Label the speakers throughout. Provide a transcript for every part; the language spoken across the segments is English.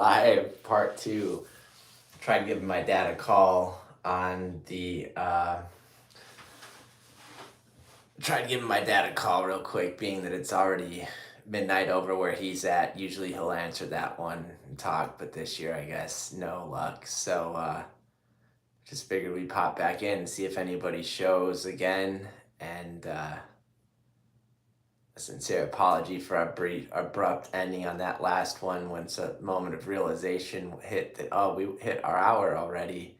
Speaker 1: Live part two. Tried giving my dad a call on the tried giving my dad a call real quick, being that it's already midnight over where he's at. Usually he'll answer that one and talk, but this year I guess no luck. So just figured we'd pop back in and see if anybody shows again, and a sincere apology for our abrupt ending on that last one. Once a moment of realization hit that, oh, we hit our hour already,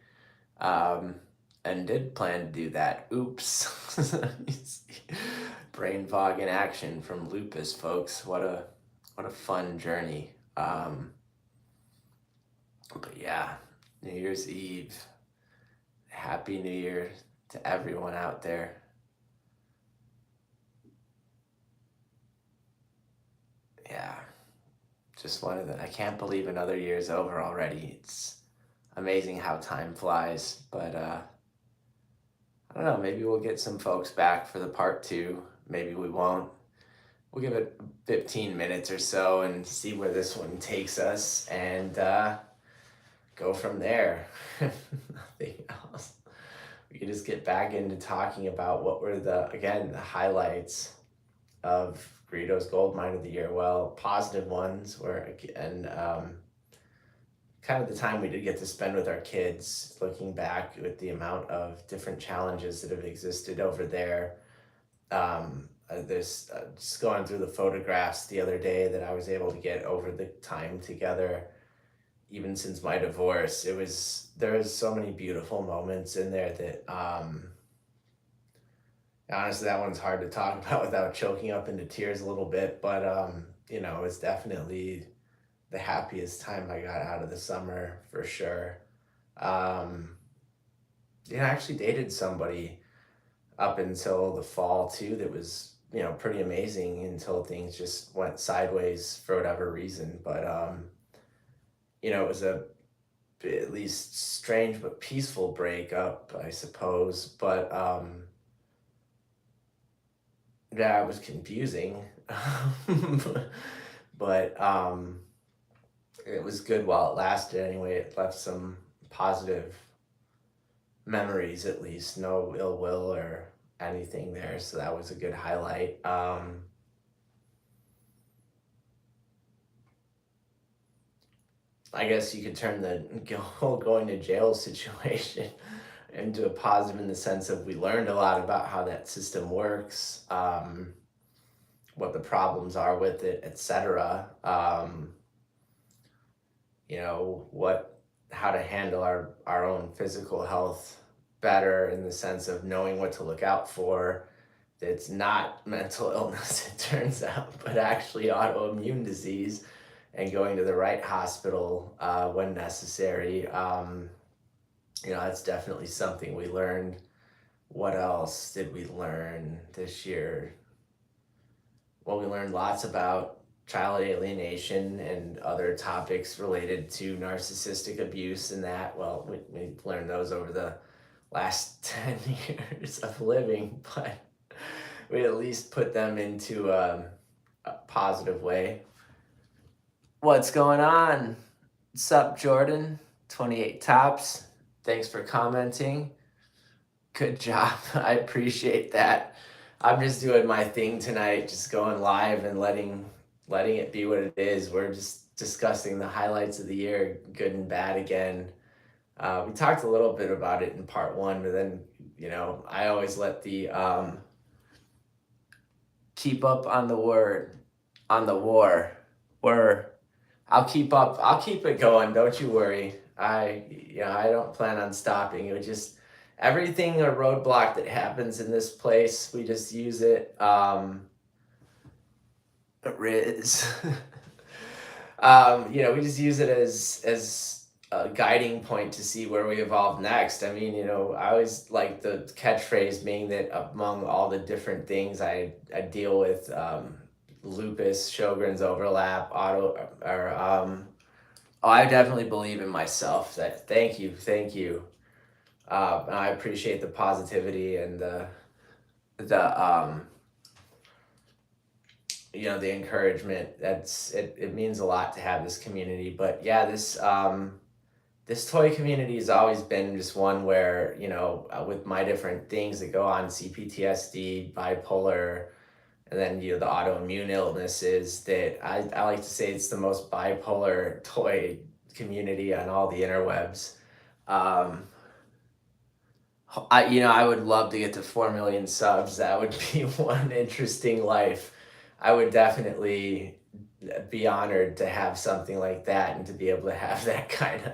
Speaker 1: um, and did plan to do that. Oops. Brain fog in action from lupus, folks. What a fun journey. But yeah, New Year's Eve. Happy New Year to everyone out there. Yeah, just one of the. I can't believe another year's over already. It's amazing how time flies. But I don't know. Maybe we'll get some folks back for the part two. Maybe we won't. We'll give it 15 minutes or so and see where this one takes us, and go from there. Nothing else. We can just get back into talking about what were the highlights of Greedo's Goldmine of the Year. Well, positive ones were, and kind of the time we did get to spend with our kids, looking back with the amount of different challenges that have existed over there. There's just going through the photographs the other day that I was able to get over the time together, even since my divorce. There was so many beautiful moments in there that honestly, that one's hard to talk about without choking up into tears a little bit. But it's definitely the happiest time I got out of the summer for sure. I actually dated somebody up until the fall too. That was pretty amazing until things just went sideways for whatever reason. But it was a at least strange but peaceful breakup, I suppose. But yeah, it was confusing. But it was good while it lasted anyway. It left some positive memories, at least. No ill will or anything there. So that was a good highlight. I guess you could turn the whole going to jail situation into a positive in the sense of we learned a lot about how that system works, what the problems are with it, etc. What how to handle our own physical health better in the sense of knowing what to look out for. It's not mental illness, it turns out, but actually autoimmune disease, and going to the right hospital when necessary. That's definitely something we learned. What else did we learn this year? Well, we learned lots about child alienation and other topics related to narcissistic abuse, and that, well, we learned those over the last 10 years of living, but we at least put them into a positive way. What's going on? What's up, Jordan? 28 tops. Thanks for commenting. Good job. I appreciate that. I'm just doing my thing tonight, just going live and letting it be what it is. We're just discussing the highlights of the year, good and bad again. We talked a little bit about it in part one, but then I always let the keep up on the war. I'll keep up. I'll keep it going. Don't you worry. I don't plan on stopping. It would just everything a roadblock that happens in this place, we just use it. Riz. We just use it as a guiding point to see where we evolve next. I mean, I always like the catchphrase being that among all the different things I deal with, lupus, Sjogren's overlap, I definitely believe in myself. That thank you. I appreciate the positivity and the the encouragement. It means a lot to have this community. But yeah, this toy community has always been just one where, with my different things that go on, CPTSD, bipolar, and then the autoimmune illnesses, that I like to say it's the most bipolar toy community on all the interwebs. Um, I would love to get to 4 million subs. That would be one interesting life. I would definitely be honored to have something like that and to be able to have that kind of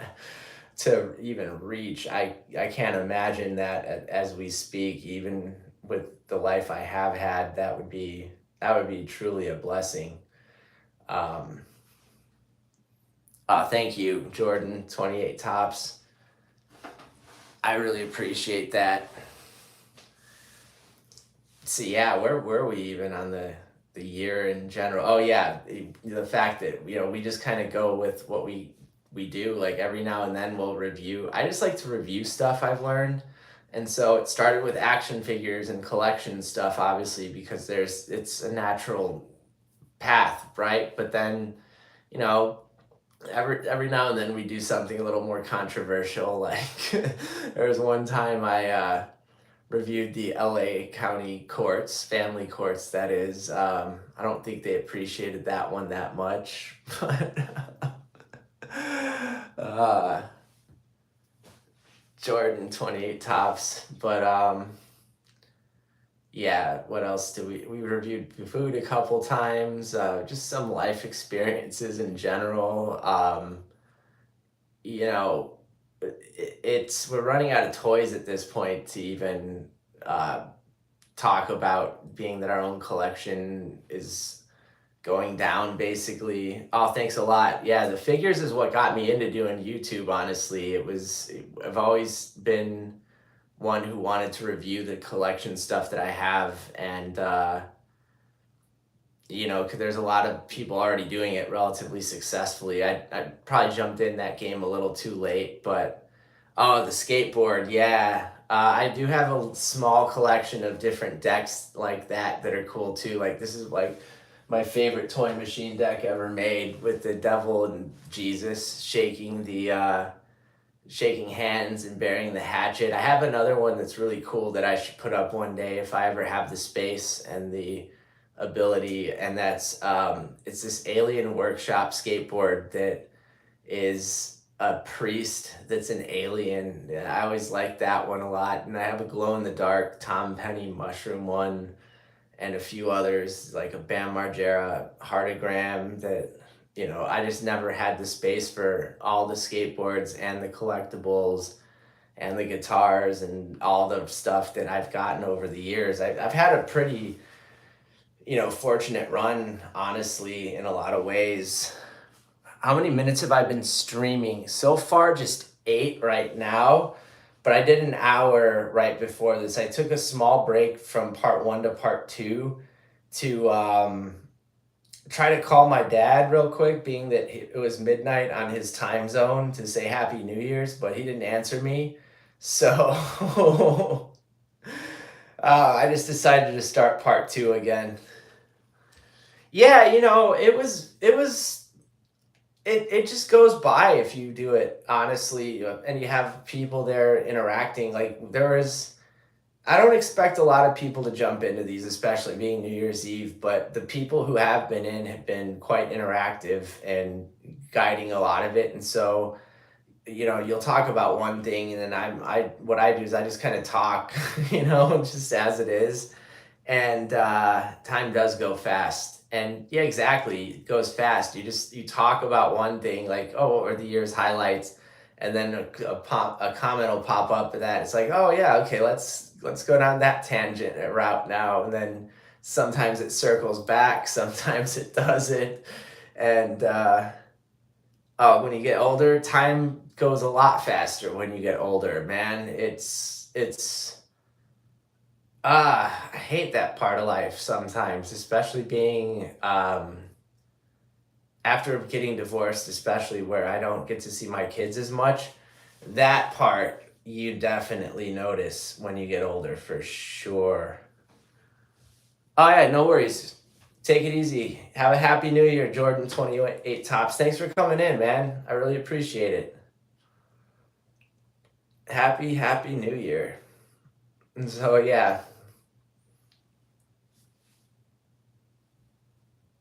Speaker 1: to even reach. I can't imagine that as we speak, even with the life I have had. That would be truly a blessing. Um, Thank you, Jordan. 28 tops. I really appreciate that. So yeah, where were we even on the year in general? Oh yeah, the fact that we just kind of go with what we do. Like every now and then we'll review. I just like to review stuff I've learned, and so it started with action figures and collection stuff, obviously, because it's a natural path, right? But then you know every now and then we do something a little more controversial. Like there was one time I reviewed the LA County courts, family courts, that is. I don't think they appreciated that one that much, but uh, Jordan 28 tops. But yeah, what else do we reviewed food a couple times, just some life experiences in general. You know, we're running out of toys at this point to even uh, talk about, being that our own collection is going down basically. Oh, thanks a lot. Yeah, the figures is what got me into doing YouTube, honestly. I've always been one who wanted to review the collection stuff that I have, and 'cause there's a lot of people already doing it relatively successfully. I probably jumped in that game a little too late, but oh, the skateboard, yeah. I do have a small collection of different decks like that are cool too. Like this is like my favorite toy machine deck ever made, with the devil and Jesus shaking hands and bearing the hatchet. I have another one that's really cool that I should put up one day if I ever have the space and the ability, and that's it's this Alien Workshop skateboard that is a priest that's an alien. Yeah, I always like that one a lot. And I have a glow in the dark Tom Penny mushroom one, and a few others like a Bam Margera heartogram that I just never had the space for all the skateboards and the collectibles and the guitars and all the stuff that I've gotten over the years. I've had a pretty fortunate run, honestly, in a lot of ways. How many minutes have I been streaming so far? Just 8 right now, but I did an hour right before this. I took a small break from part 1 to part 2 to try to call my dad real quick, being that it was midnight on his time zone, to say Happy New Year's, but he didn't answer me. So I just decided to start part 2 again. Yeah, it just goes by if you do it honestly, and you have people there interacting. Like I don't expect a lot of people to jump into these, especially being New Year's Eve, but the people who have been in have been quite interactive and guiding a lot of it. And so, you'll talk about one thing, and then what I do is I just kind of talk, just as it is. And time does go fast. And yeah, exactly, it goes fast. You talk about one thing, like, oh, what were the year's highlights, and then a comment will pop up to that. It's like, oh yeah, okay, let's go down that tangent route now. And then sometimes it circles back, sometimes it doesn't. And when you get older, time goes a lot faster when you get older, man. It's I hate that part of life sometimes, especially being after getting divorced, especially where I don't get to see my kids as much. That part you definitely notice when you get older, for sure. Oh yeah, no worries. Take it easy. Have a happy new year, Jordan 28 Tops. Thanks for coming in, man. I really appreciate it. Happy new year. And so yeah.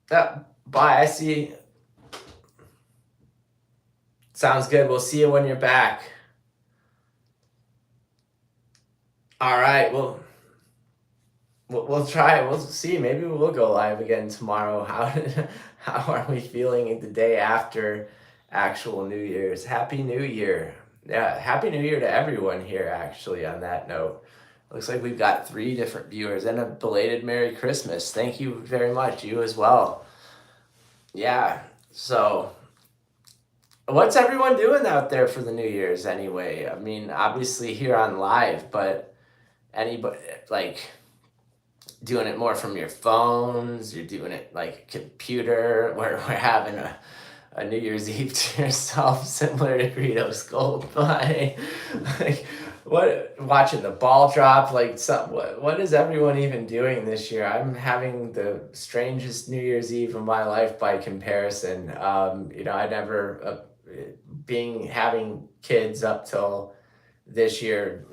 Speaker 1: Bye. I see. Sounds good. We'll see you when you're back. All right. We'll try. We'll see. Maybe we'll go live again tomorrow. How are we feeling the day after actual New Year's? Happy New Year. Yeah, Happy New Year to everyone here, actually, on that note. Looks like we've got 3 different viewers and a belated Merry Christmas. Thank you very much. You as well. Yeah. So, what's everyone doing out there for the New Year's anyway? I mean, obviously here on live, but anybody like doing it more from your phones, you're doing it like computer, where we're having a New Year's Eve to yourself, similar to Greedo's Goldmine. Like, what, watching the ball drop? Like, what is everyone even doing this year? I'm having the strangest New Year's Eve of my life by comparison. I never, having kids up till this year,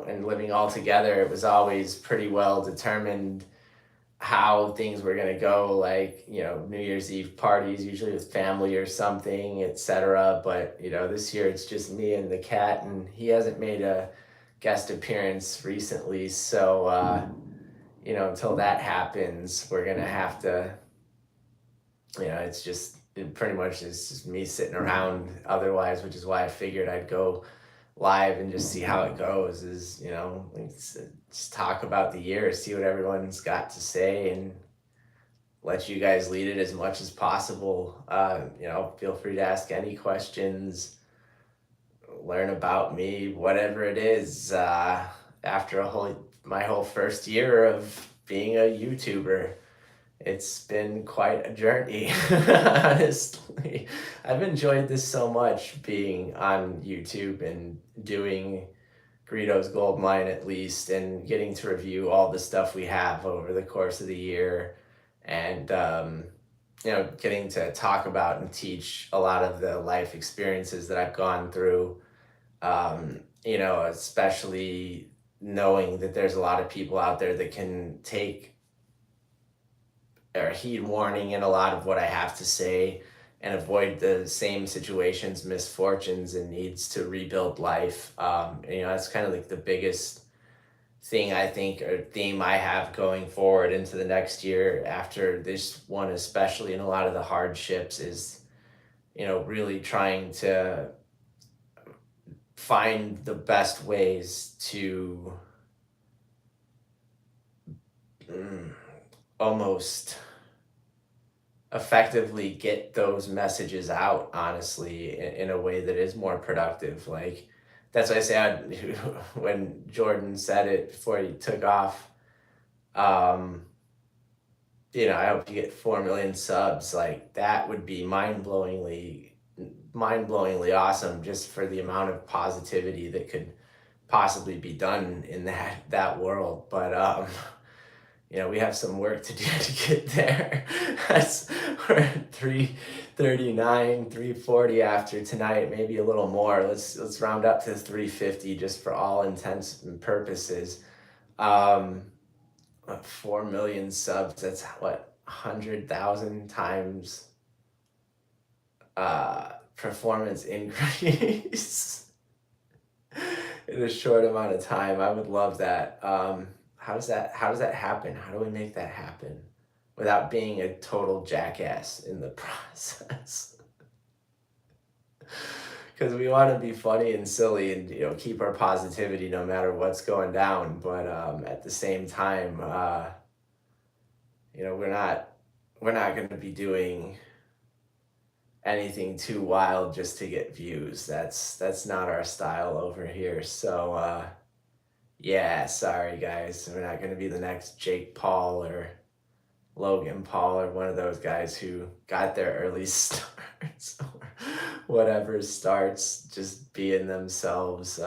Speaker 1: and living all together, it was always pretty well determined how things were going to go, like, New Year's Eve parties, usually with family or something, etc. But, this year it's just me and the cat, and he hasn't made a guest appearance recently. So, until that happens, we're going to have to, it pretty much is just me sitting around otherwise, which is why I figured I'd go live and just see how it goes. Just talk about the year, see what everyone's got to say, and let you guys lead it as much as possible. Feel free to ask any questions, learn about me, whatever it is. After my whole first year of being a YouTuber, it's been quite a journey. Honestly, I've enjoyed this so much, being on YouTube and doing Greedo's Goldmine, at least, and getting to review all the stuff we have over the course of the year, and getting to talk about and teach a lot of the life experiences that I've gone through. Especially knowing that there's a lot of people out there that can take or heed warning in a lot of what I have to say, and avoid the same situations, misfortunes, and needs to rebuild life. That's kind of like the biggest thing, I think, or theme I have going forward into the next year after this one, especially in a lot of the hardships, is, really trying to find the best ways to almost effectively get those messages out, honestly, in a way that is more productive. Like, that's why I say, when Jordan said it before he took off, I hope you get 4 million subs. Like, that would be mind-blowingly awesome, just for the amount of positivity that could possibly be done in that world. But we have some work to do to get there. We're at 339, 340 after tonight, maybe a little more. Let's round up to 350 just for all intents and purposes. 4 million subs, that's what, 100,000 times performance increase in a short amount of time. I would love that. How does that happen? How do we make that happen without being a total jackass in the process? Because we want to be funny and silly and, keep our positivity no matter what's going down. But at the same time, we're not going to be doing anything too wild just to get views. That's not our style over here. So yeah, sorry guys, we're not going to be the next Jake Paul or Logan Paul or one of those guys who got their early starts or whatever starts, just being themselves.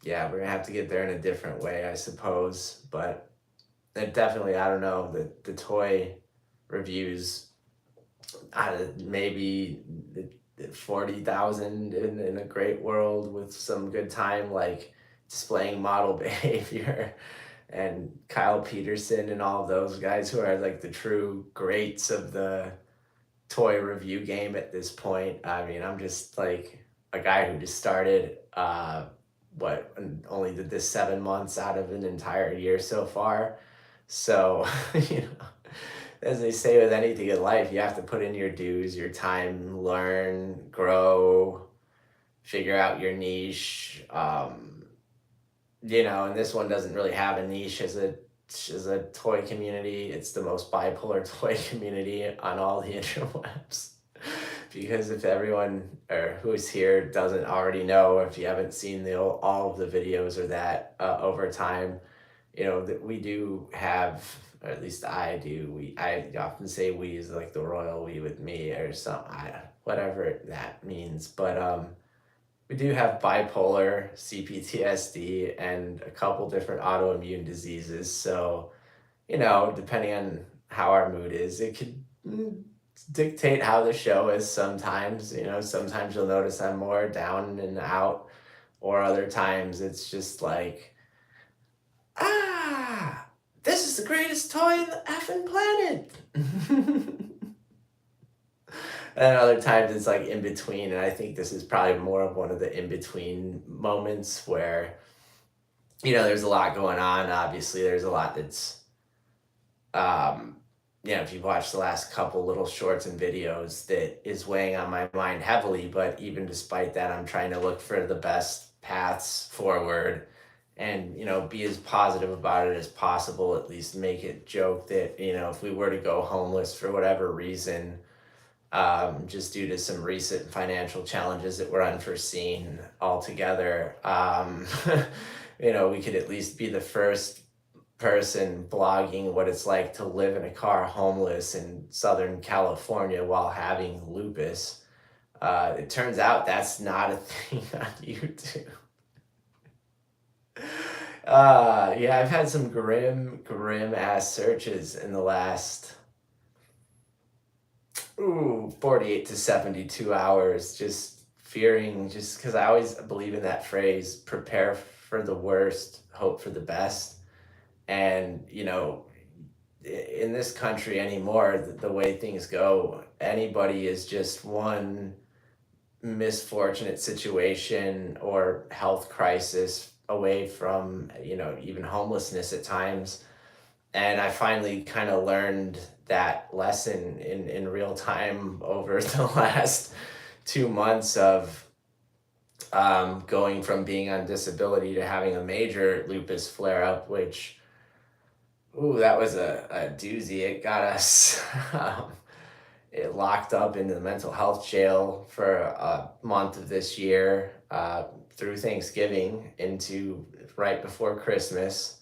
Speaker 1: Yeah, we're gonna have to get there in a different way, I suppose. But it definitely, I don't know, the toy reviews, maybe 40,000 in a great world with some good time, like displaying model behavior, and Kyle Peterson and all of those guys who are like the true greats of the toy review game at this point. I mean, I'm just like a guy who just started, what, and only did this 7 months out of an entire year so far. So, you know, as they say with anything in life, you have to put in your dues, your time, learn, grow, figure out your niche. And this one doesn't really have a niche as a toy community. It's the most bipolar toy community on all the interwebs. Because if everyone or who's here doesn't already know, if you haven't seen all of the videos or that over time, that we do have, or at least I do. I often say we is like the royal we with me or something, whatever that means. But we do have bipolar, CPTSD, and a couple different autoimmune diseases. So, depending on how our mood is, it could dictate how the show is sometimes. Sometimes you'll notice I'm more down and out, or other times it's just like, this is the greatest toy on the effing planet. And other times it's like in between. And I think this is probably more of one of the in between moments where, there's a lot going on. Obviously, there's a lot that's, if you've watched the last couple little shorts and videos, that is weighing on my mind heavily. But even despite that, I'm trying to look for the best paths forward and, be as positive about it as possible, at least make it joke that, if we were to go homeless for whatever reason, just due to some recent financial challenges that were unforeseen altogether, we could at least be the first person blogging what it's like to live in a car homeless in Southern California while having lupus. It turns out that's not a thing on YouTube. Yeah, I've had some grim ass searches in the last 48 to 72 hours, just fearing, just because I always believe in that phrase, prepare for the worst, hope for the best. And, in this country anymore, the way things go, anybody is just one misfortunate situation or health crisis away from, even homelessness at times. And I finally kind of learned that lesson in real time over the last 2 months of going from being on disability to having a major lupus flare up, which, that was a doozy. It got us it locked up into the mental health jail for a month of this year, through Thanksgiving into right before Christmas.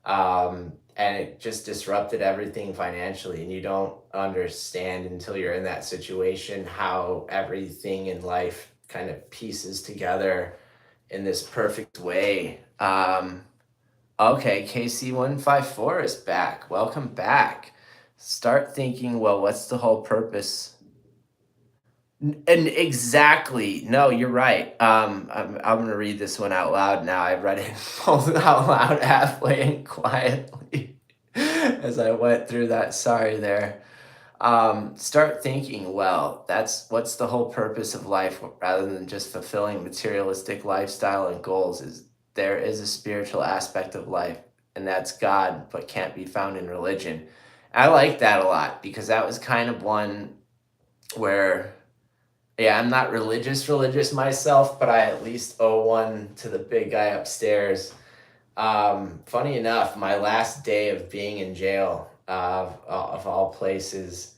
Speaker 1: And it just disrupted everything financially. And you don't understand until you're in that situation how everything in life kind of pieces together in this perfect way. Okay, KC154 is back. Welcome back. Start thinking, well, what's the whole purpose? And exactly. No, you're right. I'm going to read this one out loud now. I read it both out loud halfway and quietly as I went through that. Sorry there. Start thinking, well, what's the whole purpose of life rather than just fulfilling materialistic lifestyle and goals. There is a spiritual aspect of life, and that's God, but can't be found in religion. I like that a lot because that was kind of one where, yeah, I'm not religious myself, but I at least owe one to the big guy upstairs. Funny enough, my last day of being in jail, of all places,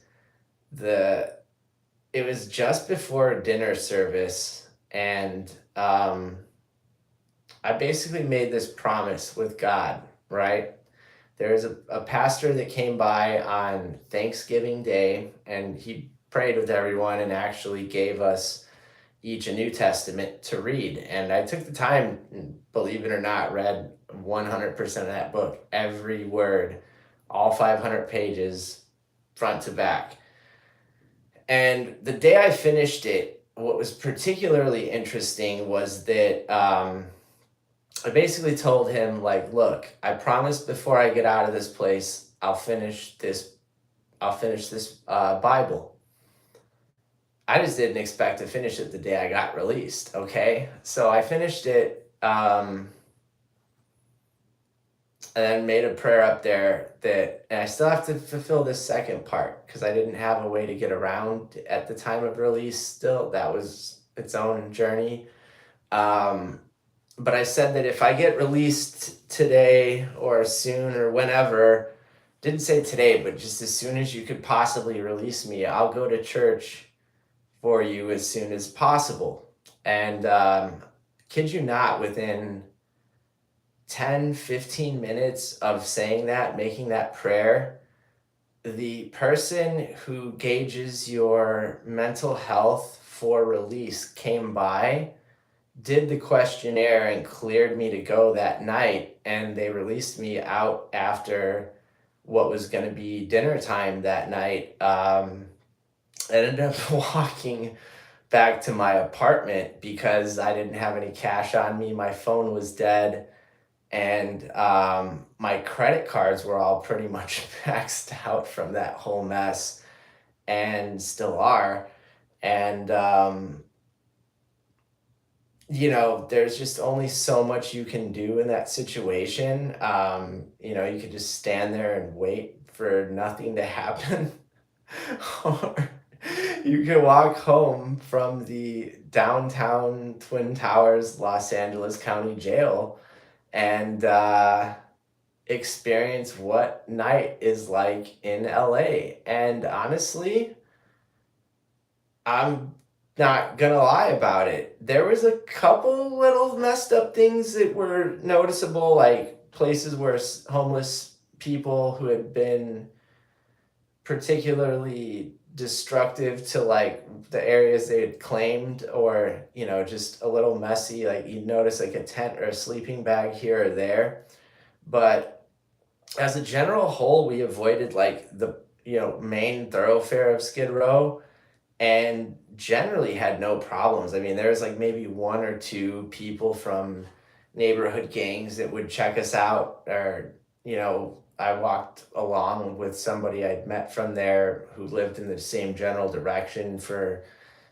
Speaker 1: it was just before dinner service, and I basically made this promise with God, right? There's a pastor that came by on Thanksgiving Day, and he prayed with everyone and actually gave us, each a New Testament to read. And I took the time, believe it or not, read 100% of that book, every word, all 500 pages, front to back. And the day I finished it, what was particularly interesting was that I basically told him, like, look, I promised before I get out of this place, I'll finish this Bible. I just didn't expect to finish it the day I got released. Okay, so I finished it, and then made a prayer up there and I still have to fulfill this second part because I didn't have a way to get around at the time of release. Still, that was its own journey. Um, but I said that if I get released today or soon or whenever, didn't say today, but just as soon as you could possibly release me, I'll go to church for you as soon as possible. And kid you not, within 10-15 minutes of saying that, making that prayer, the person who gauges your mental health for release came by, did the questionnaire, and cleared me to go that night. And they released me out after what was going to be dinner time that night. I ended up walking back to my apartment because I didn't have any cash on me. My phone was dead. And my credit cards were all pretty much maxed out from that whole mess, and still are. And there's just only so much you can do in that situation. You could just stand there and wait for nothing to happen, or you can walk home from the downtown Twin Towers, Los Angeles County Jail, and experience what night is like in LA. And honestly, I'm not gonna lie about it. There was a couple little messed up things that were noticeable, like places where homeless people who had been particularly destructive to like the areas they had claimed, or just a little messy, like you notice like a tent or a sleeping bag here or there. But as a general whole, we avoided like the main thoroughfare of Skid Row, and generally had no problems. I mean, there was like maybe one or two people from neighborhood gangs that would check us out, or I walked along with somebody I'd met from there who lived in the same general direction, for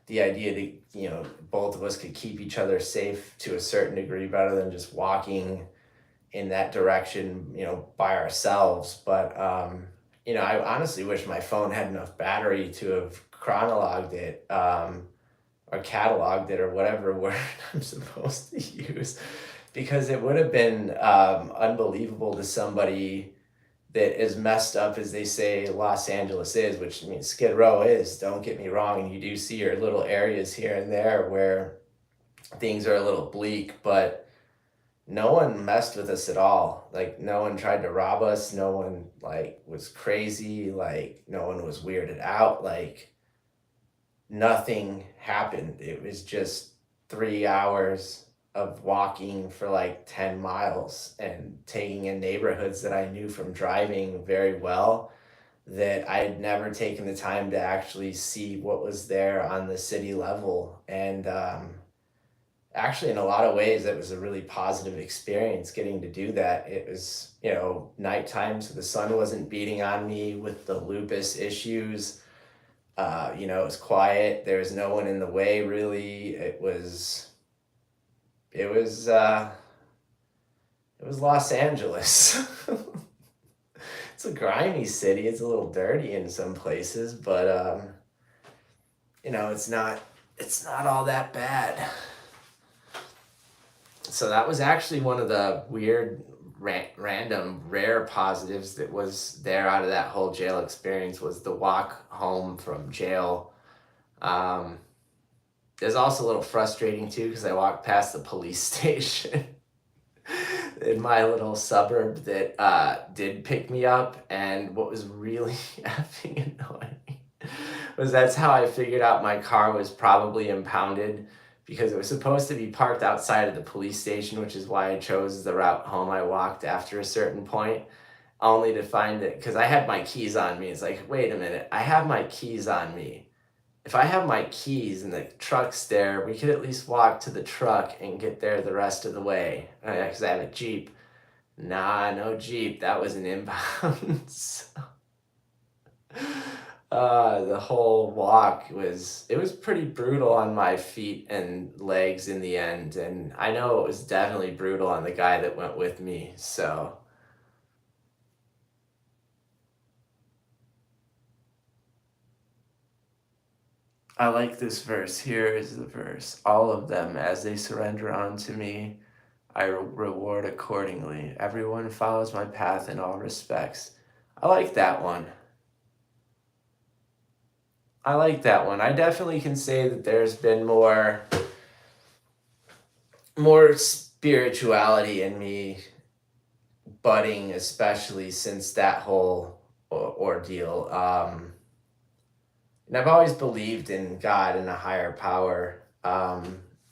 Speaker 1: the idea that both of us could keep each other safe to a certain degree, better than just walking in that direction by ourselves. But I honestly wish my phone had enough battery to have chronologued it, or cataloged it, or whatever word I'm supposed to use, because it would have been unbelievable to somebody that as messed up as they say Los Angeles is, which, I mean, Skid Row is, don't get me wrong, and you do see your little areas here and there where things are a little bleak, but no one messed with us at all. Like, no one tried to rob us, no one like was crazy, like no one was weirded out, like nothing happened. It was just 3 hours of walking for like 10 miles and taking in neighborhoods that I knew from driving very well, that I had never taken the time to actually see what was there on the city level. And actually, in a lot of ways, it was a really positive experience getting to do that. It was, nighttime, so the sun wasn't beating on me with the lupus issues. It was quiet. There was no one in the way, really. It was Los Angeles. It's a grimy city. It's a little dirty in some places, but it's not all that bad. So that was actually one of the weird, random, rare positives that was there out of that whole jail experience, was the walk home from jail. It was also a little frustrating too, because I walked past the police station in my little suburb that did pick me up, and what was really effing annoying was that's how I figured out my car was probably impounded, because it was supposed to be parked outside of the police station, which is why I chose the route home I walked after a certain point, only to find it because I had my keys on me. It's like, wait a minute, I have my keys on me. If I have my keys and the truck's there, we could at least walk to the truck and get there the rest of the way. Because I have a Jeep. Nah, no Jeep. That was an impound. The whole walk was pretty brutal on my feet and legs in the end, and I know it was definitely brutal on the guy that went with me. So I like this verse. Here is the verse. All of them, as they surrender unto me, I reward accordingly. Everyone follows my path in all respects. I like that one. I like that one. I definitely can say that there's been more spirituality in me budding, especially since that whole ordeal. And I've always believed in God and a higher power,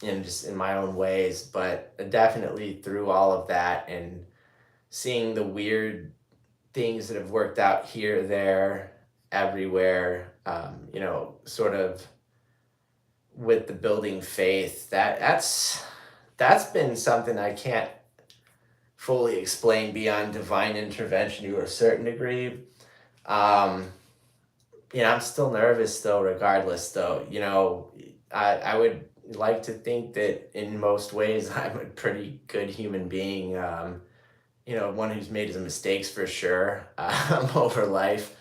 Speaker 1: in just in my own ways, but definitely through all of that and seeing the weird things that have worked out here, there, everywhere, sort of with the building faith, that's been something I can't fully explain beyond divine intervention to a certain degree. Um, I'm still nervous though, regardless though. I would like to think that in most ways I'm a pretty good human being. One who's made his mistakes for sure, over life.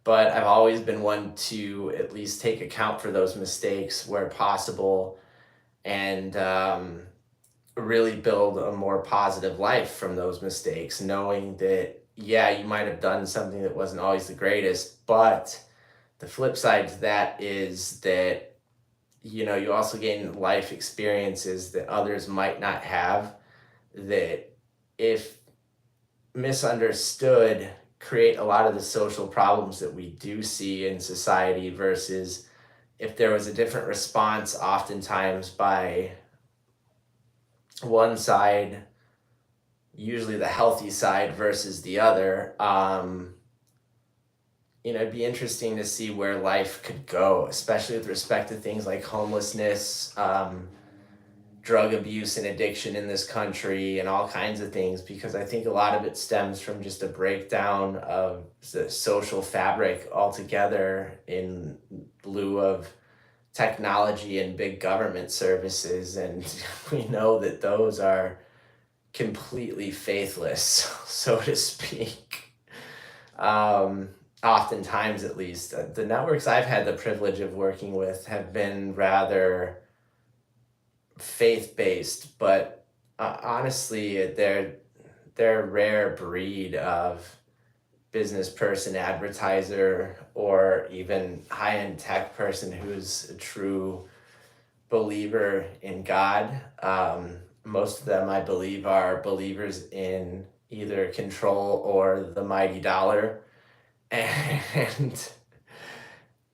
Speaker 1: But I've always been one to at least take account for those mistakes where possible and really build a more positive life from those mistakes, knowing that, yeah, you might have done something that wasn't always the greatest, but the flip side to that is that, you also gain life experiences that others might not have, that if misunderstood create a lot of the social problems that we do see in society versus if there was a different response oftentimes by one side, usually the healthy side versus the other. It'd be interesting to see where life could go, especially with respect to things like homelessness, drug abuse and addiction in this country, and all kinds of things, because I think a lot of it stems from just a breakdown of the social fabric altogether in lieu of technology and big government services. And we know that those are completely faithless, so to speak. Oftentimes, at least, the networks I've had the privilege of working with have been rather faith based, but honestly, they're a rare breed of business person, advertiser, or even high end tech person who's a true believer in God. Most of them, I believe, are believers in either control or the mighty dollar. And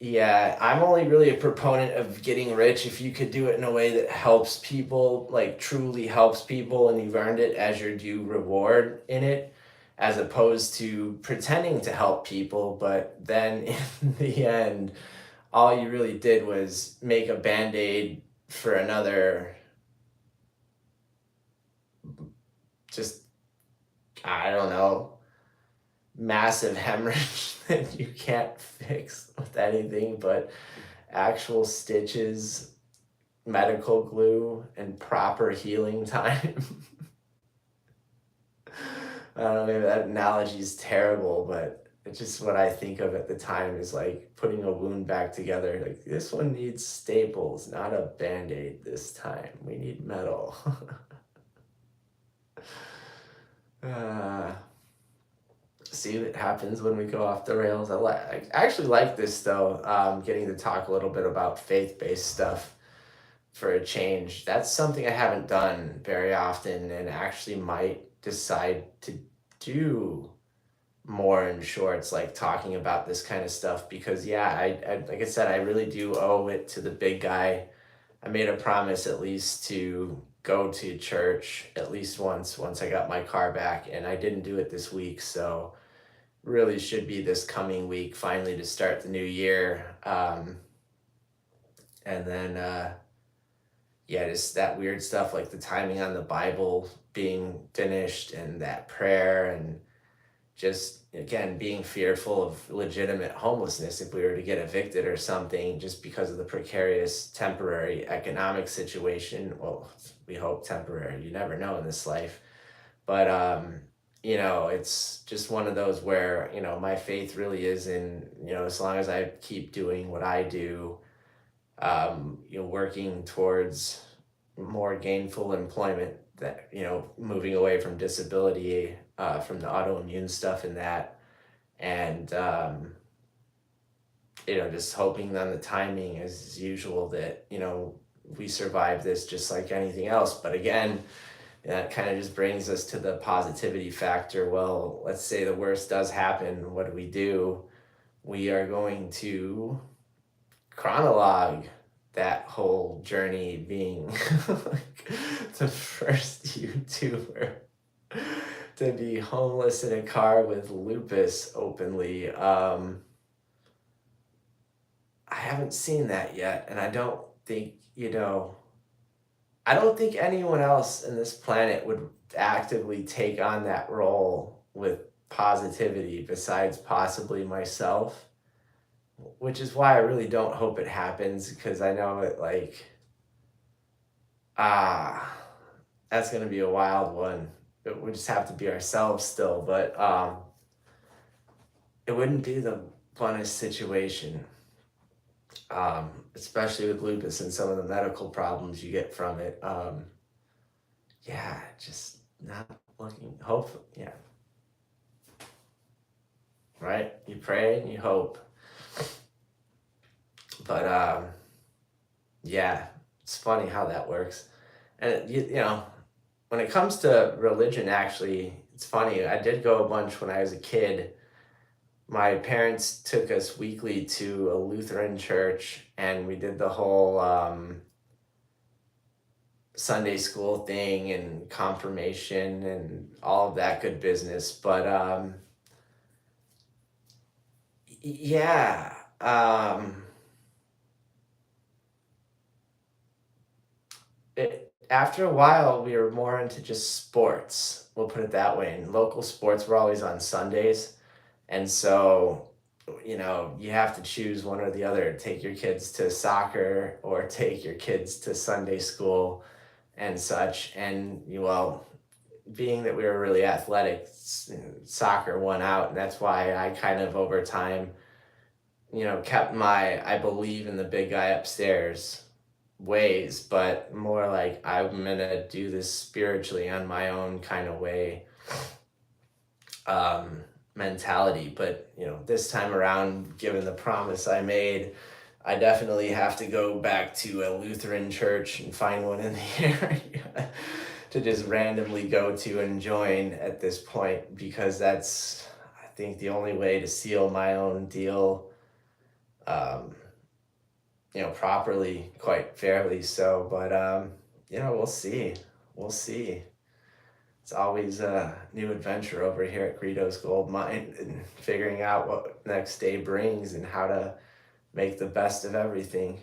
Speaker 1: yeah, I'm only really a proponent of getting rich if you could do it in a way that helps people, like truly helps people, and you've earned it as your due reward in it, as opposed to pretending to help people, but then in the end, all you really did was make a band aid for another, just, I don't know, massive hemorrhage that you can't fix with anything but actual stitches, medical glue, and proper healing time. I don't know, maybe that analogy is terrible, but it's just what I think of at the time is like putting a wound back together. Like, this one needs staples, not a band aid this time. We need metal. uh, See what happens when we go off the rails. I actually like this though, getting to talk a little bit about faith based stuff for a change. That's something I haven't done very often and actually might decide to do more in shorts, like talking about this kind of stuff, because yeah, I like I said, I really do owe it to the big guy. I made a promise at least to go to church at least once I got my car back, and I didn't do it this week, so really should be this coming week finally to start the new year. And then yeah, just that weird stuff like the timing on the Bible being finished and that prayer, and just again being fearful of legitimate homelessness if we were to get evicted or something just because of the precarious temporary economic situation. Well, we hope temporary, you never know in this life. But it's just one of those where my faith really is in, as long as I keep doing what I do, working towards more gainful employment, that moving away from disability, from the autoimmune stuff and that, and just hoping on the timing as usual that we survive this just like anything else. But again, that kind of just brings us to the positivity factor. Well, let's say the worst does happen, what do? We are going to chronologue that whole journey, being like the first YouTuber to be homeless in a car with lupus openly. I haven't seen that yet, and I don't think, I don't think anyone else in this planet would actively take on that role with positivity besides possibly myself, which is why I really don't hope it happens, because I know it, like, ah, that's going to be a wild one. We just have to be ourselves still, but it wouldn't be the funnest situation, especially with lupus and some of the medical problems you get from it. Yeah, just not looking, hope, yeah, right? You pray and you hope. But yeah, it's funny how that works. And when it comes to religion, actually, it's funny. I did go a bunch when I was a kid. My parents took us weekly to a Lutheran church, and we did the whole Sunday school thing and confirmation and all of that good business. But yeah, after a while, we were more into just sports. We'll put it that way. And local sports were always on Sundays. And so, you have to choose one or the other. Take your kids to soccer or take your kids to Sunday school and such. And, being that we were really athletic, soccer won out. And that's why I kind of over time, kept my I believe in the big guy upstairs ways, but more like I'm gonna do this spiritually on my own kind of way, mentality. But this time around, given the promise I made, I definitely have to go back to a Lutheran church and find one in the area to just randomly go to and join at this point, because that's, I think, the only way to seal my own deal, properly, quite fairly so. But we'll see. We'll see. It's always a new adventure over here at Greedo's Goldmine, and figuring out what next day brings and how to make the best of everything.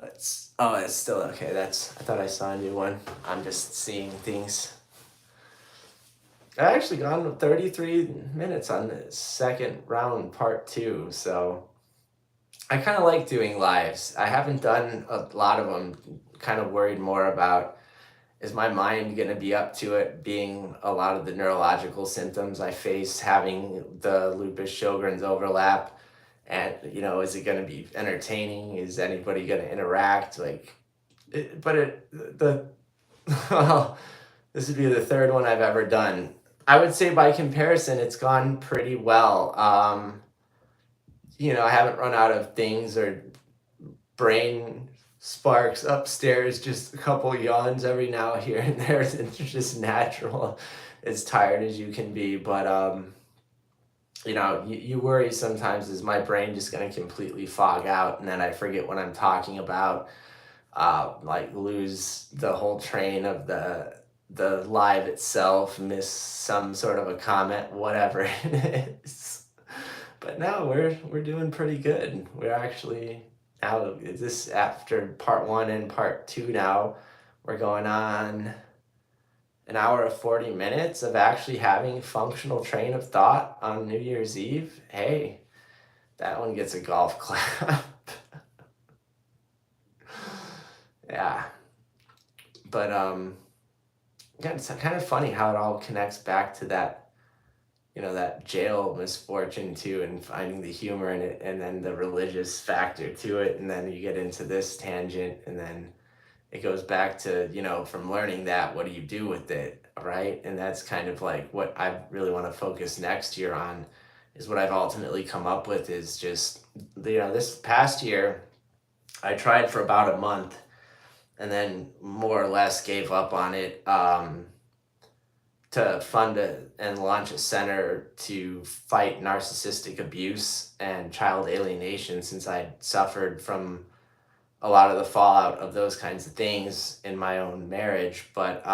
Speaker 1: It's still okay. I thought I saw a new one. I'm just seeing things. I actually gone 33 minutes on the second round, part 2. So I kind of like doing lives. I haven't done a lot of them. Kind of worried more about, is my mind going to be up to it, being a lot of the neurological symptoms I face, having the lupus Sjogren's overlap, and is it going to be entertaining? Is anybody going to interact? Well, this would be the third one I've ever done. I would say by comparison, it's gone pretty well. I haven't run out of things or brain sparks upstairs, just a couple yawns every now here and there. It's just natural, as tired as you can be. But you worry sometimes, is my brain just going to completely fog out and then I forget what I'm talking about? like lose the whole train of the live itself, miss some sort of a comment, whatever it is. But no, we're doing pretty good. We're actually now this after part one and part two now, we're going on an hour of 40 minutes of actually having functional train of thought on New Year's Eve. Hey, that one gets a golf clap. Yeah. But yeah, it's kind of funny how it all connects back to that, that jail misfortune too, and finding the humor in it, and then the religious factor to it, and then you get into this tangent, and then it goes back to, from learning that, what do you do with it, right? And that's kind of like what I really want to focus next year on, is what I've ultimately come up with is just, this past year, I tried for about a month and then more or less gave up on it, to fund and launch a center to fight narcissistic abuse and child alienation, since I'd suffered from a lot of the fallout of those kinds of things in my own marriage. But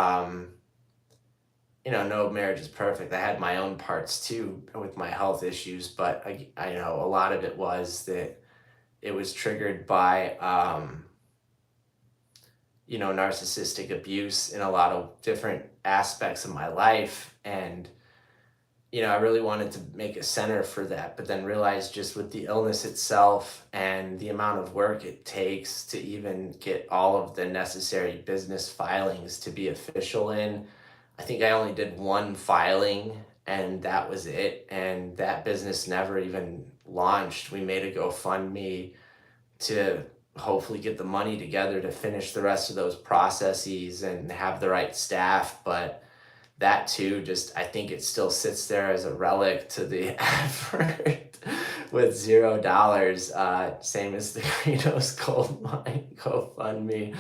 Speaker 1: no marriage is perfect. I had my own parts too with my health issues, but I know a lot of it was that it was triggered by narcissistic abuse in a lot of different aspects of my life. And, I really wanted to make a center for that, but then realized just with the illness itself and the amount of work it takes to even get all of the necessary business filings to be official in. I think I only did one filing and that was it. And that business never even launched. We made a GoFundMe to hopefully get the money together to finish the rest of those processes and have the right staff. But that too, just, I think it still sits there as a relic to the effort with $0, same as the Greedo's Goldmine GoFundMe,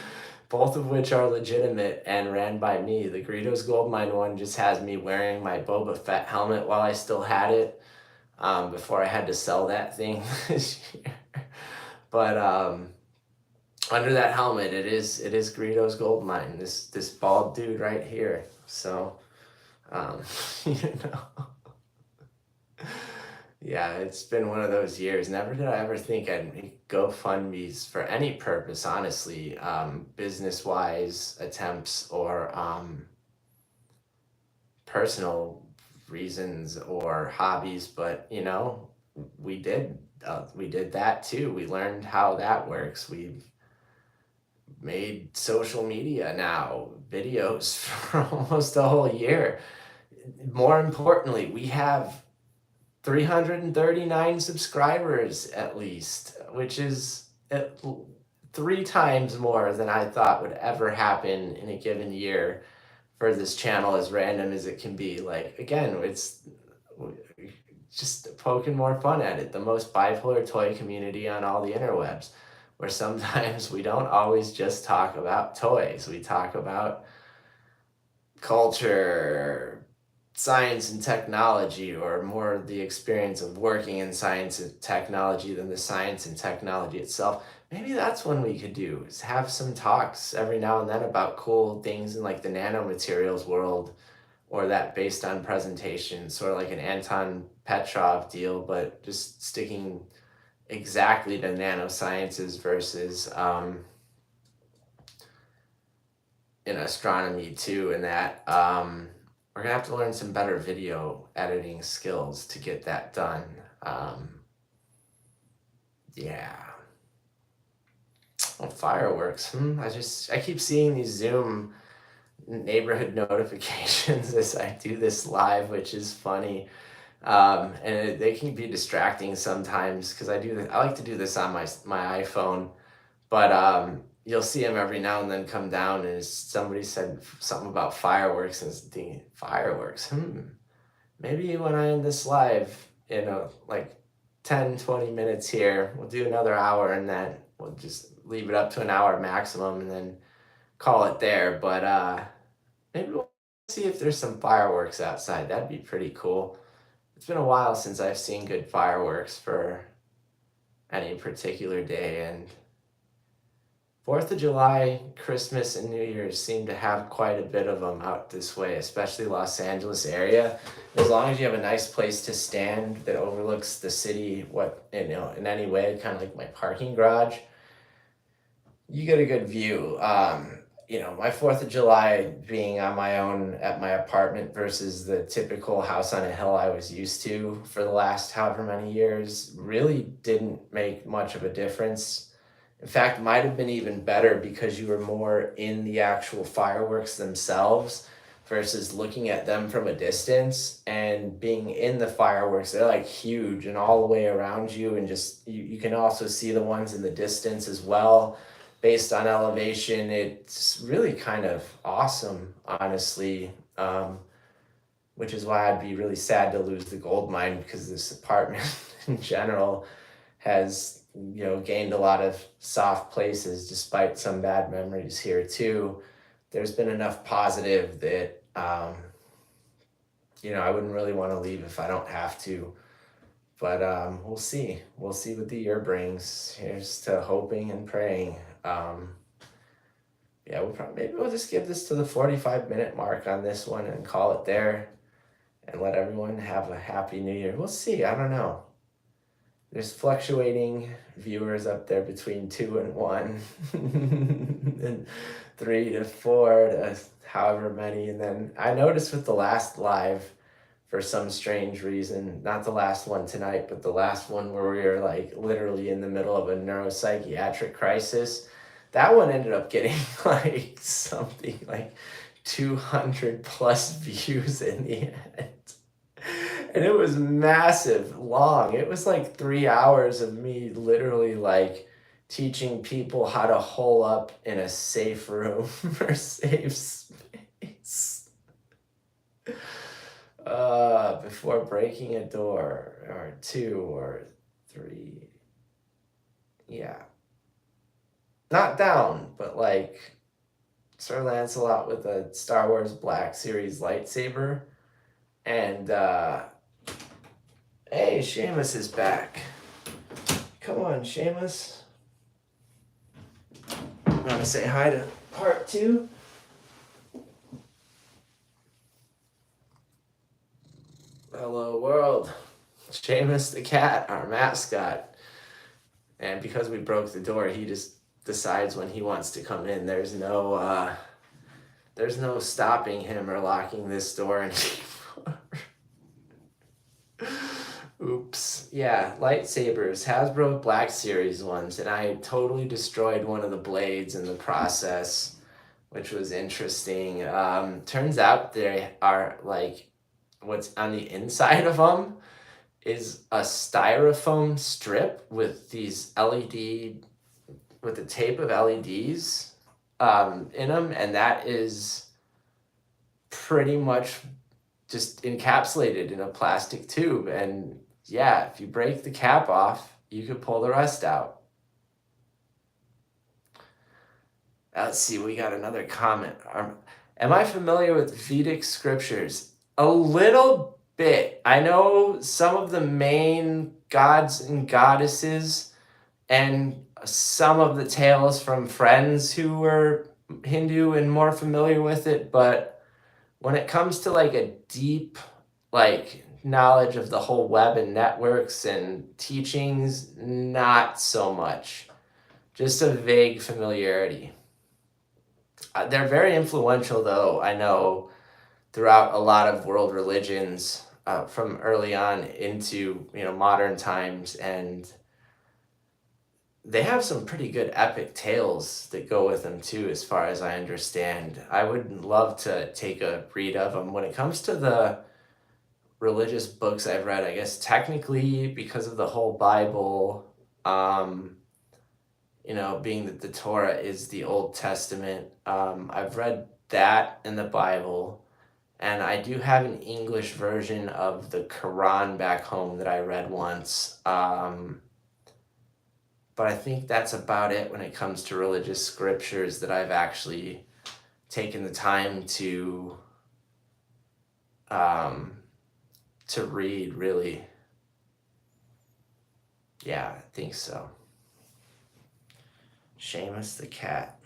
Speaker 1: both of which are legitimate and ran by me. The Greedo's Goldmine one just has me wearing my Boba Fett helmet while I still had it, before I had to sell that thing this year. But under that helmet, it is Greedo's Goldmine, this bald dude right here. So, you know, yeah, it's been one of those years. Never did I ever think I'd make GoFundMe's for any purpose, honestly, business wise attempts or personal reasons or hobbies. But we did that too. We learned how that works. We've made social media now, videos for almost a whole year. More importantly, we have 339 subscribers at least, which is 3 times more than I thought would ever happen in a given year for this channel, as random as it can be. Like, again, it's just poking more fun at it. The most bipolar toy community on all the interwebs, where sometimes we don't always just talk about toys. We talk about culture, science and technology, or more the experience of working in science and technology than the science and technology itself. Maybe that's one we could do, is have some talks every now and then about cool things in like the nanomaterials world, or that based on presentation, sort of like an Anton Petrov deal, but just sticking exactly to nanosciences versus in astronomy too, and that we're gonna have to learn some better video editing skills to get that done. Yeah. Well, fireworks. I keep seeing these Zoom neighborhood notifications as I do this live, which is funny. And they can be distracting sometimes because I like to do this on my iPhone, but you'll see them every now and then come down, and somebody said something about fireworks, and thinking, fireworks, maybe when I end this live in like 10-20 minutes here, we'll do another hour, and then we'll just leave it up to an hour maximum and then call it there. But maybe we'll see if there's some fireworks outside. That'd be pretty cool. It's been a while since I've seen good fireworks for any particular day, and 4th of July, Christmas, and New Year's seem to have quite a bit of them out this way, especially Los Angeles area. As long as you have a nice place to stand that overlooks the city, in any way, kind of like my parking garage, you get a good view. My 4th of July being on my own at my apartment versus the typical house on a hill I was used to for the last however many years really didn't make much of a difference. In fact, might have been even better because you were more in the actual fireworks themselves versus looking at them from a distance and being in the fireworks. They're like huge and all the way around you, and just you can also see the ones in the distance as well based on elevation. It's really kind of awesome, honestly. Which is why I'd be really sad to lose the Goldmine, because this apartment in general has gained a lot of soft places despite some bad memories here too. There's been enough positive that I wouldn't really want to leave if I don't have to. But we'll see. We'll see what the year brings. Here's to hoping and praying. Maybe we'll just give this to the 45-minute mark on this one and call it there, and let everyone have a happy new year. We'll see. I don't know. There's fluctuating viewers up there between 2 and 1 and 3 to 4 to however many. And then I noticed with the last live, for some strange reason, not the last one tonight, but the last one where we were like literally in the middle of a neuropsychiatric crisis, that one ended up getting like something like 200 plus views in the end. And it was massive, long. It was like 3 hours of me literally like teaching people how to hole up in a safe room or safe space before breaking a door, or 2 or 3. Yeah. Not down, but like Sir Lancelot with a Star Wars Black Series lightsaber. And hey, Seamus is back. Come on, Seamus. Want to say hi to part 2? Hello, world. Seamus the cat, our mascot. And because we broke the door, he just decides when he wants to come in. There's no stopping him or locking this door anymore. Oops. Yeah, lightsabers, Hasbro Black Series ones, and I totally destroyed one of the blades in the process, which was interesting. Turns out they are like, what's on the inside of them is a styrofoam strip with these with a tape of LEDs in them, and that is pretty much just encapsulated in a plastic tube. And yeah, if you break the cap off, you could pull the rest out. Let's see, we got another comment. Am I familiar with Vedic scriptures? A little bit. I know some of the main gods and goddesses and some of the tales from friends who were Hindu and more familiar with it, but when it comes to like a deep like knowledge of the whole web and networks and teachings, not so much. Just a vague familiarity. They're very influential, though, I know, throughout a lot of world religions from early on into modern times, and they have some pretty good epic tales that go with them too, as far as I understand. I would love to take a read of them. When it comes to the religious books I've read, I guess technically because of the whole Bible, being that the Torah is the Old Testament, I've read that in the Bible, and I do have an English version of the Quran back home that I read once. But I think that's about it when it comes to religious scriptures that I've actually taken the time to read, really. Yeah, I think so. Seamus the cat.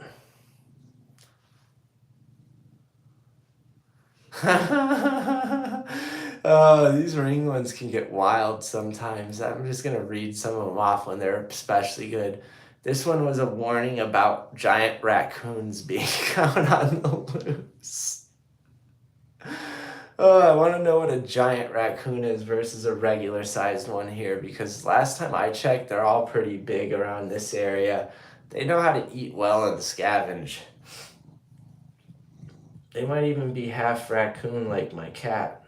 Speaker 1: Oh, these ring ones can get wild sometimes. I'm just gonna read some of them off when they're especially good. This one was a warning about giant raccoons being out on the loose. Oh, I want to know what a giant raccoon is versus a regular sized one here because last time I checked, they're all pretty big around this area. They know how to eat well and scavenge. They might even be half raccoon like my cat.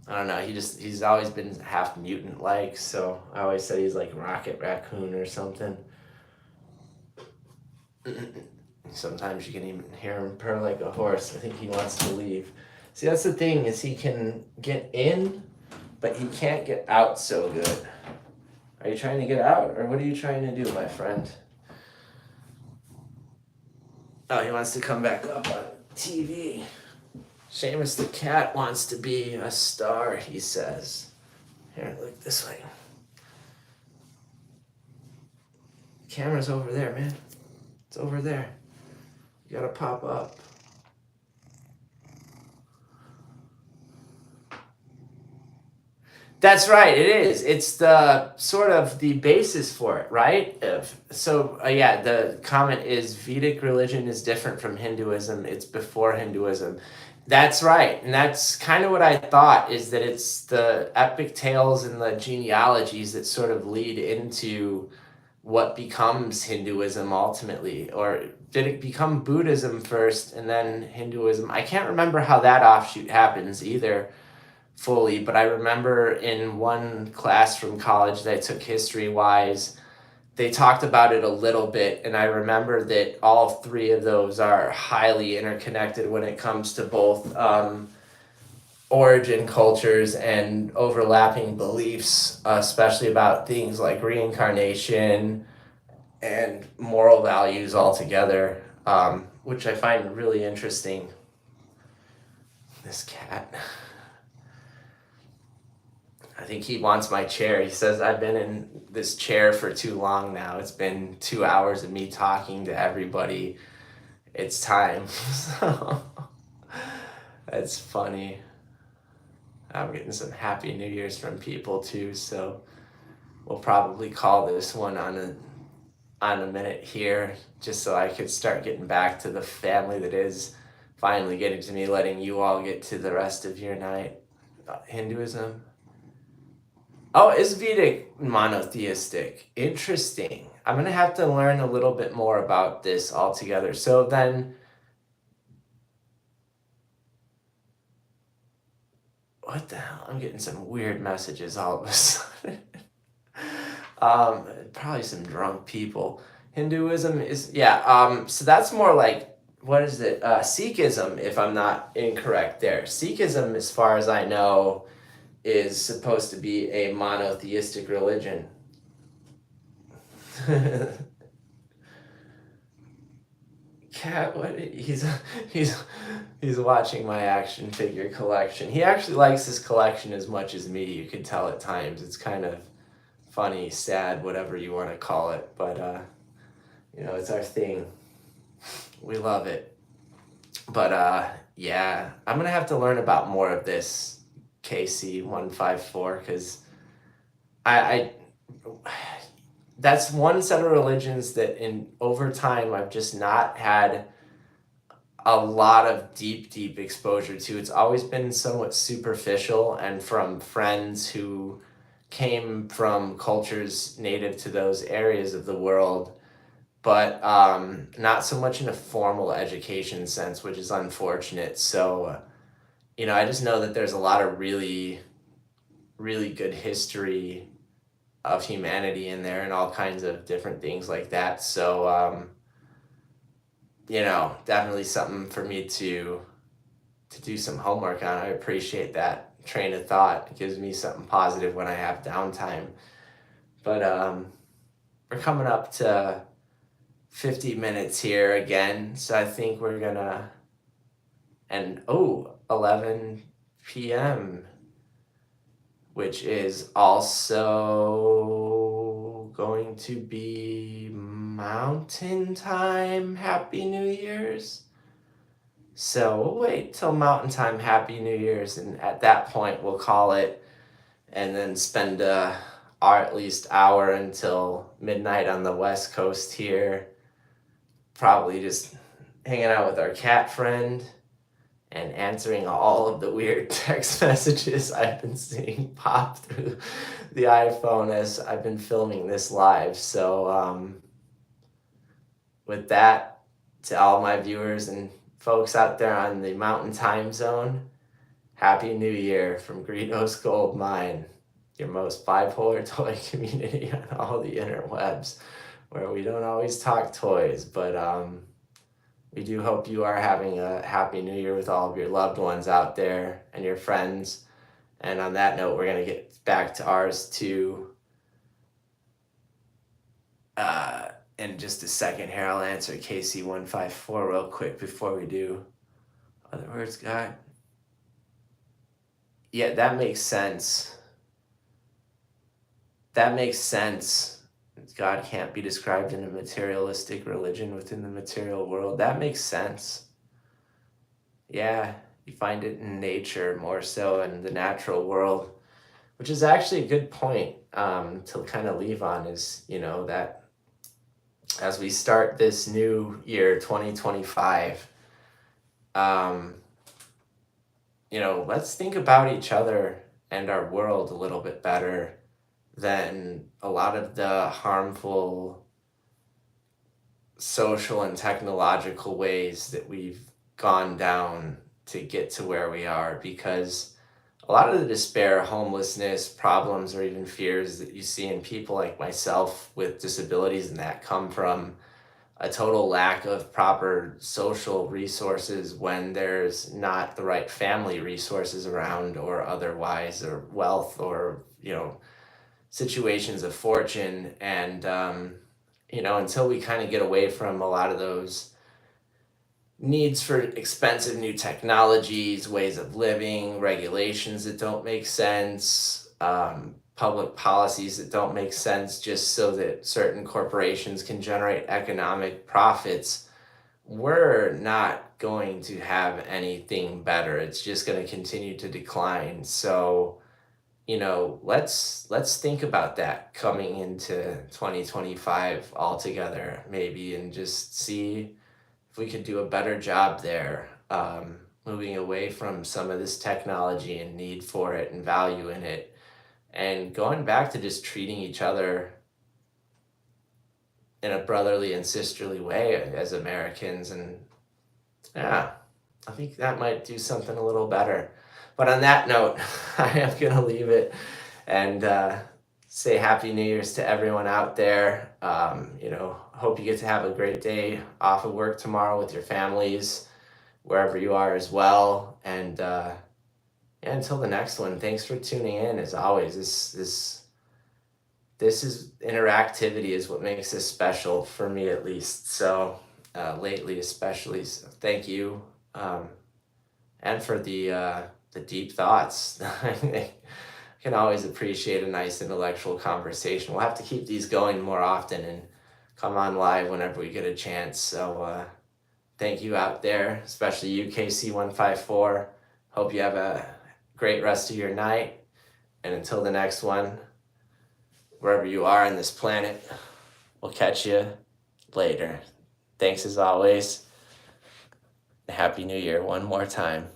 Speaker 1: I don't know. He's always been half mutant like, so I always said he's like Rocket Raccoon or something. Sometimes you can even hear him purr like a horse. I think he wants to leave. See, that's the thing is he can get in, but he can't get out so good. Are you trying to get out, or what are you trying to do, my friend? Oh, he wants to come back up on TV. Seamus the cat wants to be a star, he says. Here, look this way. Camera's over there, man. It's over there. You gotta pop up. That's right, it is. It's the sort of the basis for it, right? Yeah, the comment is Vedic religion is different from Hinduism. It's before Hinduism. That's right. And that's kind of what I thought is that it's the epic tales and the genealogies that sort of lead into what becomes Hinduism ultimately. Or did it become Buddhism first and then Hinduism? I can't remember how that offshoot happens either fully, but I remember in one class from college that I took history-wise, they talked about it a little bit, and I remember that all three of those are highly interconnected when it comes to both origin cultures and overlapping beliefs, especially about things like reincarnation and moral values altogether, which I find really interesting. This cat. I think he wants my chair. He says, I've been in this chair for too long now. It's been 2 hours of me talking to everybody. It's time. So, that's funny. I'm getting some Happy New Year's from people too, so we'll probably call this one on a minute here, just so I could start getting back to the family that is finally getting to me, letting you all get to the rest of your night. Hinduism. Oh, is Vedic monotheistic? Interesting. I'm going to have to learn a little bit more about this altogether. So then, what the hell? I'm getting some weird messages all of a sudden. Probably some drunk people. Hinduism is, yeah, so that's more like, what is it? Sikhism, if I'm not incorrect there. Sikhism, as far as I know, is supposed to be a monotheistic religion. Cat, what? He's watching my action figure collection. He actually likes his collection as much as me. You could tell at times. It's kind of funny, sad, whatever you want to call it. But it's our thing. We love it. But yeah, I'm gonna have to learn about more of this KC154 because I that's one set of religions that in over time I've just not had a lot of deep exposure to. It's always been somewhat superficial and from friends who came from cultures native to those areas of the world, but not so much in a formal education sense, which is unfortunate. So I just know that there's a lot of really good history of humanity in there and all kinds of different things like that. So definitely something for me to do some homework on. I appreciate that train of thought. It gives me something positive when I have downtime. But we're coming up to 50 minutes here again, so I think we're gonna 11 p.m., which is also going to be Mountain Time Happy New Year's. So we'll wait till Mountain Time Happy New Year's, and at that point we'll call it, and then spend our at least hour until midnight on the West Coast here, probably just hanging out with our cat friend and answering all of the weird text messages I've been seeing pop through the iPhone as I've been filming this live. So, with that, to all my viewers and folks out there on the Mountain Time Zone, Happy New Year from Greedo's Goldmine, your most bipolar toy community on all the interwebs, where we don't always talk toys, but we do hope you are having a happy new year with all of your loved ones out there and your friends. And on that note, we're going to get back to ours too. In just a second here, I'll answer KC154 real quick before we do. Other words, God. Yeah, that makes sense. That makes sense. God can't be described in a materialistic religion within the material world. That makes sense. Yeah, you find it in nature more so in the natural world, which is actually a good point to kind of leave on is, that as we start this new year, 2025, let's think about each other and our world a little bit better than a lot of the harmful social and technological ways that we've gone down to get to where we are, because a lot of the despair, homelessness, problems, or even fears that you see in people like myself with disabilities and that come from a total lack of proper social resources when there's not the right family resources around or otherwise, or wealth, or situations of fortune. And until we kind of get away from a lot of those needs for expensive new technologies, ways of living, regulations that don't make sense, public policies that don't make sense just so that certain corporations can generate economic profits, we're not going to have anything better. It's just going to continue to decline. So, let's think about that coming into 2025 altogether, maybe, and just see if we could do a better job there, moving away from some of this technology and need for it and value in it, and going back to just treating each other in a brotherly and sisterly way as Americans. And yeah, I think that might do something a little better. But on that note, I am going to leave it and say Happy New Year's to everyone out there. Hope you get to have a great day off of work tomorrow with your families, wherever you are as well. And until the next one, thanks for tuning in. As always, this is interactivity is what makes this special for me, at least. So lately, especially. So thank you, and for the deep thoughts. I can always appreciate a nice intellectual conversation. We'll have to keep these going more often and come on live whenever we get a chance. So thank you out there, especially you, KC154. Hope you have a great rest of your night. And until the next one, wherever you are on this planet, we'll catch you later. Thanks as always. Happy New Year one more time.